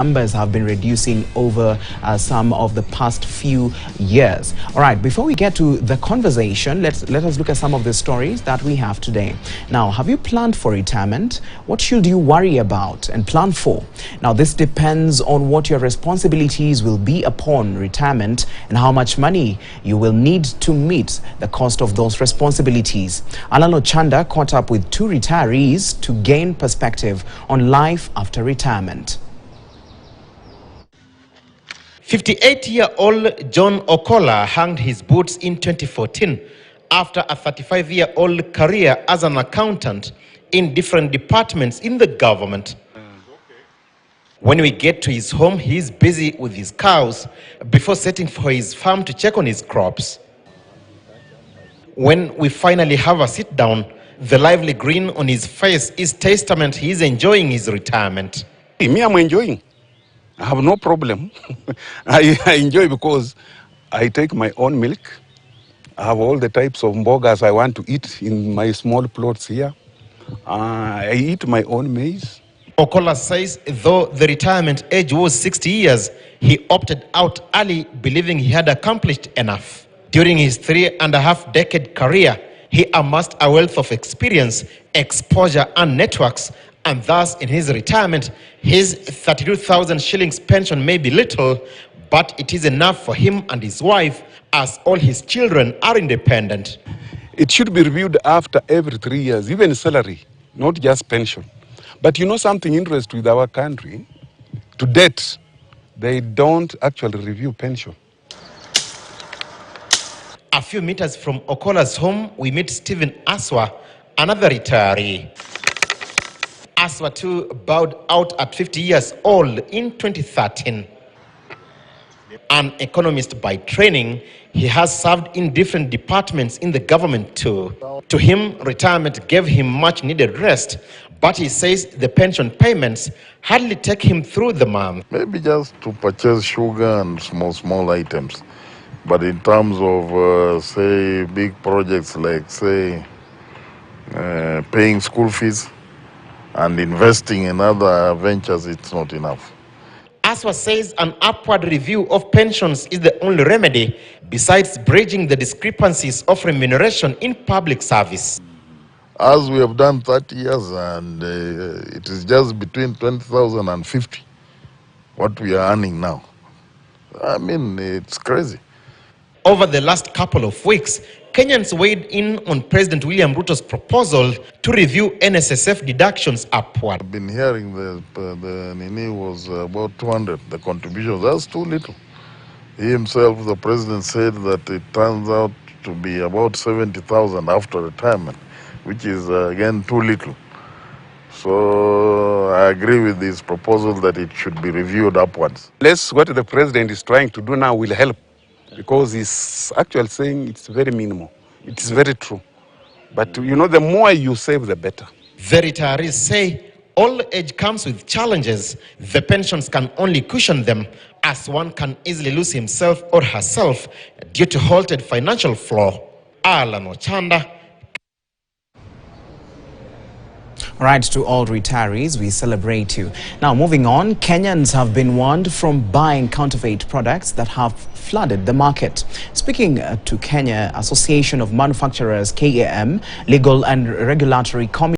numbers have been reducing over some of the past few years. All right, before we get to the conversation, let us look at some of the stories that we have today. Now, have you planned for retirement? What should you worry about and plan for? Now, this depends on what your responsibilities will be upon retirement and how much money you will need to meet the cost of those responsibilities. Alalo Chanda caught up with two retirees to gain perspective on life after retirement. 58-year-old John Okola hung his boots in 2014 after a 35-year-old career as an accountant in different departments in the government. When we get to his home, he is busy with his cows before setting for his farm to check on his crops. When we finally have a sit down, the lively grin on his face is testament he is enjoying his retirement. Me, I'm enjoying. I have no problem. I enjoy because I take my own milk. I have all the types of mbogas I want to eat in my small plots here. I eat my own maize. Okola says though the retirement age was 60 years, he opted out early, believing he had accomplished enough. During his 3.5-decade career, he amassed a wealth of experience, exposure and networks, and thus in his retirement, his 32,000 shillings pension may be little, but it is enough for him and his wife, as all his children are independent. It should be reviewed after every 3 years, even salary, not just pension. But you know something interesting with our country? To date, they don't actually review pension. A few meters from Okola's home, we meet Stephen Aswa, another retiree. Aswa too bowed out at 50 years old in 2013. An economist by training, he has served in different departments in the government too. To him, retirement gave him much needed rest, but he says the pension payments hardly take him through the month. Maybe just to purchase sugar and small items. But in terms of, say, big projects like, say, paying school fees and investing in other ventures, it's not enough. Aswa says an upward review of pensions is the only remedy, besides bridging the discrepancies of remuneration in public service. As we have done 30 years, and it is just between 20,000 and 50, what we are earning now. I mean, it's crazy. Over the last couple of weeks, Kenyans weighed in on President William Ruto's proposal to review NSSF deductions upward. I've been hearing the Nini was about 200, the contributions. That's too little. He himself, the president, said that it turns out to be about 70,000 after retirement, which is, again, too little. So I agree with this proposal that it should be reviewed upwards. What the president is trying to do now will help, because he's actually saying it's very minimal. It's very true. But you know, the more you save, the better. The retirees say old age comes with challenges. The pensions can only cushion them, as one can easily lose himself or herself due to halted financial flow. Alano Chanda. All right, to all retirees, we celebrate you. Now, moving on, Kenyans have been warned from buying counterfeit products that have flooded the market. Speaking to Kenya Association of Manufacturers, KAM, Legal and Regulatory Committee,